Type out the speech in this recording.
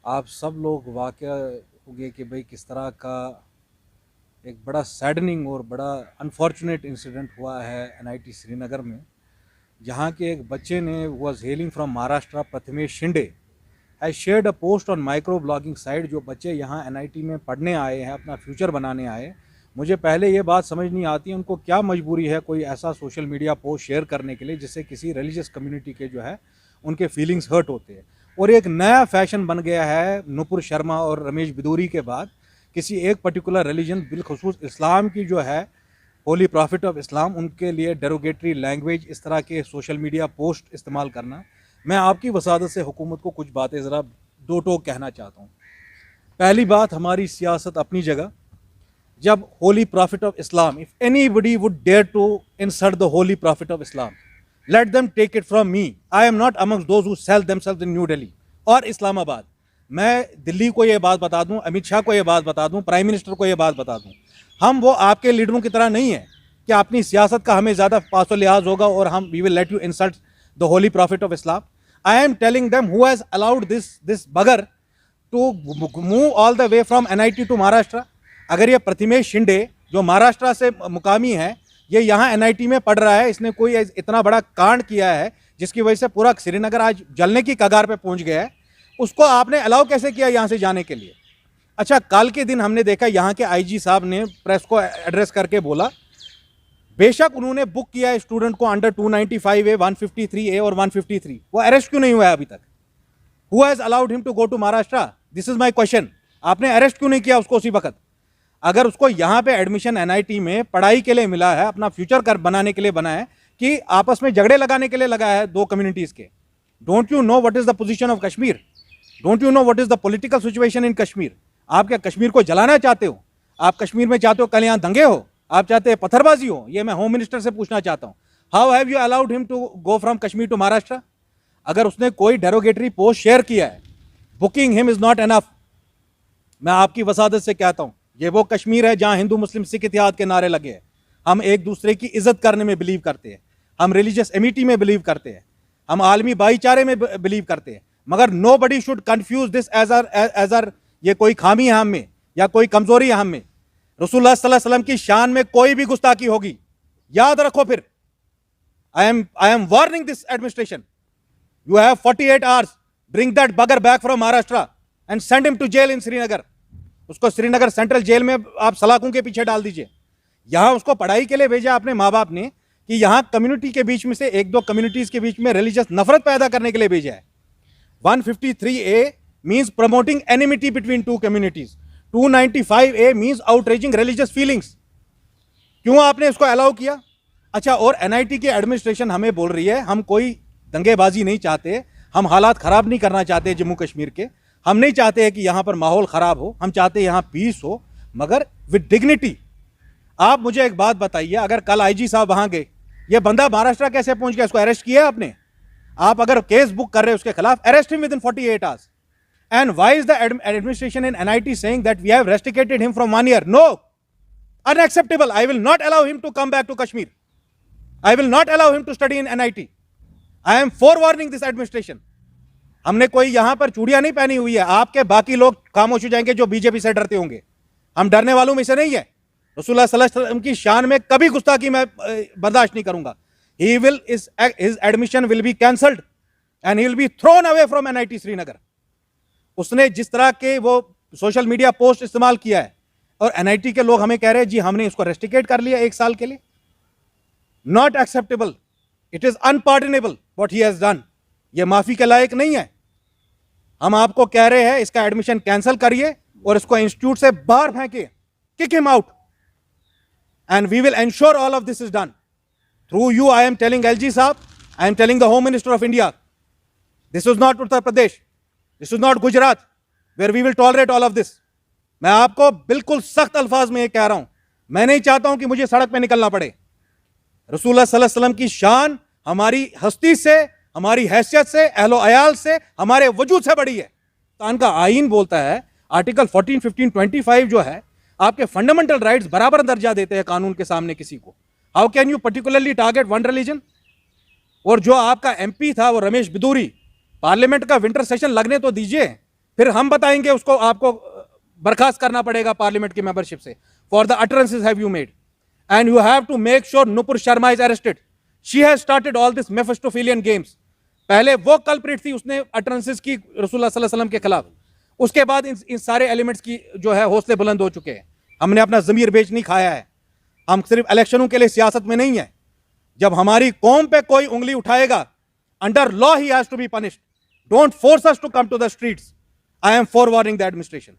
आप सब लोग वाक़या होंगे कि भाई किस तरह का एक बड़ा सैडनिंग और बड़ा अनफॉर्चुनेट इंसिडेंट हुआ है एनआईटी श्रीनगर में, जहाँ के एक बच्चे ने was hailing from Maharashtra, Prathamesh Shinde has shared a post on micro blogging site. जो बच्चे यहाँ एनआईटी में पढ़ने आए हैं, अपना फ्यूचर बनाने आए, मुझे पहले ये बात समझ नहीं आती उनको क्या मजबूरी है कोई ऐसा सोशल मीडिया पोस्ट शेयर करने के लिए जिससे किसी रिलीजियस कम्युनिटी के जो है उनके फीलिंग्स हर्ट होते हैं। और एक नया फैशन बन गया है नुपुर शर्मा और रमेश बिदूरी के बाद, किसी एक पर्टिकुलर रिलीजन बिलखसूस इस्लाम की जो है होली प्रॉफिट ऑफ इस्लाम, उनके लिए डेरोगेटरी लैंग्वेज, इस तरह के सोशल मीडिया पोस्ट इस्तेमाल करना। मैं आपकी वसादत से हुकूमत को कुछ बातें ज़रा दो टोक कहना चाहता हूँ। पहली बात, हमारी सियासत अपनी जगह। जब holy prophet of Islam, if anybody would dare to insult the holy prophet of Islam, let them take it from me. I am not amongst those who sell themselves in New Delhi और इस्लामाबाद। मैं दिल्ली को ये बात बता दूं, अमित शाह को ये बात बता दूं, प्राइम मिनिस्टर को ये बात बता दूं, हम वो आपके लीडरों की तरह नहीं है कि अपनी सियासत का हमें ज़्यादा पासो लिहाज होगा और हम we will let you insult the holy prophet of Islam. I am telling them who has allowed this bugger to move all the way from NIT to Maharashtra. अगर ये प्रथमेश शिंदे जो महाराष्ट्र से मुकामी है, ये यहाँ एनआईटी में पढ़ रहा है, इसने कोई इतना बड़ा कांड किया है जिसकी वजह से पूरा श्रीनगर आज जलने की कगार पे पहुंच गया है, उसको आपने अलाउ कैसे किया यहाँ से जाने के लिए? अच्छा, कल के दिन हमने देखा यहाँ के आईजी साहब ने प्रेस को एड्रेस करके बोला, बेशक उन्होंने बुक किया है स्टूडेंट को अंडर 295A, 153A और 153, वो अरेस्ट क्यों नहीं हुआ है अभी तक? Who has allowed him to go to Maharashtra? This is my question. आपने अरेस्ट क्यों नहीं किया उसको उसी वक्त? अगर उसको यहाँ पे एडमिशन एनआईटी में पढ़ाई के लिए मिला है, अपना फ्यूचर कर बनाने के लिए बना है, कि आपस में झगड़े लगाने के लिए लगा है दो कम्युनिटीज के? Don't you know what is the position of Kashmir? Don't you know what is the political situation in Kashmir? आप क्या कश्मीर को जलाना चाहते हो? आप कश्मीर में चाहते हो कल यहाँ दंगे हो? आप चाहते हैं पत्थरबाजी हो? ये मैं होम मिनिस्टर से पूछना चाहता हूँ। How have you allowed him to go from Kashmir to Maharashtra? अगर उसने कोई डेरोगेटरी पोस्ट शेयर किया है, booking him is not enough. मैं आपकी वसादत से कहता हूं, ये वो कश्मीर है जहां हिंदू मुस्लिम सिख इतिहाद के नारे लगे हैं। हम एक दूसरे की इज्जत करने में बिलीव करते हैं, हम रिलीजियस एमिटी में बिलीव करते हैं, हम आलमी भाईचारे में बिलीव करते हैं, मगर nobody should confuse this as are ये कोई खामी है हम में या कोई कमजोरी है हम में। रसूलुल्लाह सल्लल्लाहु अलैहि वसल्लम की शान में कोई भी गुस्ताखी होगी, याद रखो फिर। I am warning this administration. You have 48 hours. Bring that bugger back from Maharashtra and send him to jail in Srinagar. उसको श्रीनगर सेंट्रल जेल में आप सलाखों के पीछे डाल दीजिए। यहाँ उसको पढ़ाई के लिए भेजा अपने माँ बाप ने कि यहाँ कम्युनिटी के बीच में से एक दो कम्युनिटीज के बीच में रिलीजियस नफरत पैदा करने के लिए भेजा है। 153A means promoting enmity between two communities. 295A means outraging religious feelings. क्यों आपने इसको अलाउ किया? अच्छा, और एनआईटी की एडमिनिस्ट्रेशन हमें बोल रही है हम कोई दंगेबाजी नहीं चाहते, हम हालात ख़राब नहीं करना चाहते जम्मू कश्मीर के, हम नहीं चाहते हैं कि यहाँ पर माहौल ख़राब हो, हम चाहते हैं यहाँ पीस हो, मगर विद डिग्निटी। आप मुझे एक बात बताइए, अगर कल आईजी साहब वहाँ गए, ये बंदा महाराष्ट्र कैसे पहुँच गया? इसको अरेस्ट किया आपने? आप अगर केस बुक कर रहे हैं उसके खिलाफ, arrest him within 48 hours. And why is the administration in NIT saying that we have restricted him from 1 year? No, unacceptable. I will not allow him to come back to Kashmir. I will not allow him to study in NIT. I am for warning this administration. हमने कोई यहां पर चूड़ियां नहीं पहनी हुई है, आपके बाकी लोग खामोश हो जाएंगे जो बीजेपी से डरते होंगे, हम डरने वालों में से नहीं है। रसूलुल्लाह सल्लल्लाहु अलैहि वसल्लम की शान में कभी गुस्ताखी मैं बर्दाश्त नहीं करूंगा। He will his admission will be cancelled and he will be thrown away from NIT Srinagar. उसने जिस तरह के वो सोशल मीडिया पोस्ट इस्तेमाल किया है, और एनआईटी के लोग हमें कह रहे हैं जी हमने इसको रेस्ट्रिकेट कर लिया 1 साल के लिए। Not acceptable, it is unpardonable what he has done. ये माफी के लायक नहीं है। हम आपको कह रहे हैं इसका एडमिशन कैंसिल करिए और इसको इंस्टीट्यूट से बाहर फेंकिए, kick him out, and we will ensure all of this is done through you. I am telling LG साहब, I am telling the home minister of India, this is not Uttar Pradesh, this is not Gujarat where we will tolerate all of this. मैं आपको बिल्कुल सख्त अल्फाज में ये कह रहा हूं, मैं नहीं चाहता हूं कि मुझे सड़क पर निकलना पड़े। रसूलुल्लाह सल्लल्लाहु अलैहि वसल्लम की शान हमारी हस्ती से, हमारी हैसियत से, अहलो अयाल से, हमारे वजूद से बड़ी है। पाकिस्तान का आईन बोलता है, आर्टिकल 14, 15, 25 जो है, आपके फंडामेंटल राइट्स बराबर दर्जा देते हैं कानून के सामने किसी को। How can you particularly target one religion? और जो आपका एमपी था वो रमेश बिदूरी, पार्लियामेंट का विंटर सेशन लगने तो दीजिए, फिर हम बताएंगे उसको, आपको बर्खास्त करना पड़ेगा पार्लियामेंट की मेंबरशिप से for the utterances have you made, and you have to make sure Nupur Sharma is arrested. She has started all this Mephistophelian games. पहले वो कल्प्रिट थी, उसने अटरेंसेस की रसूलुल्लाह सल्लल्लाहु अलैहि वसल्लम के खिलाफ. उसके बाद इन सारे एलिमेंट्स की जो है हौसले बुलंद हो चुके हैं. हमने अपना जमीर बेच नहीं खाया है. हम सिर्फ इलेक्शनों के लिए सियासत में नहीं है. जब हमारी कौम पे कोई उंगली उठाएगा, under law he has to be punished. Don't force us to come to the streets. I am forwarding the administration.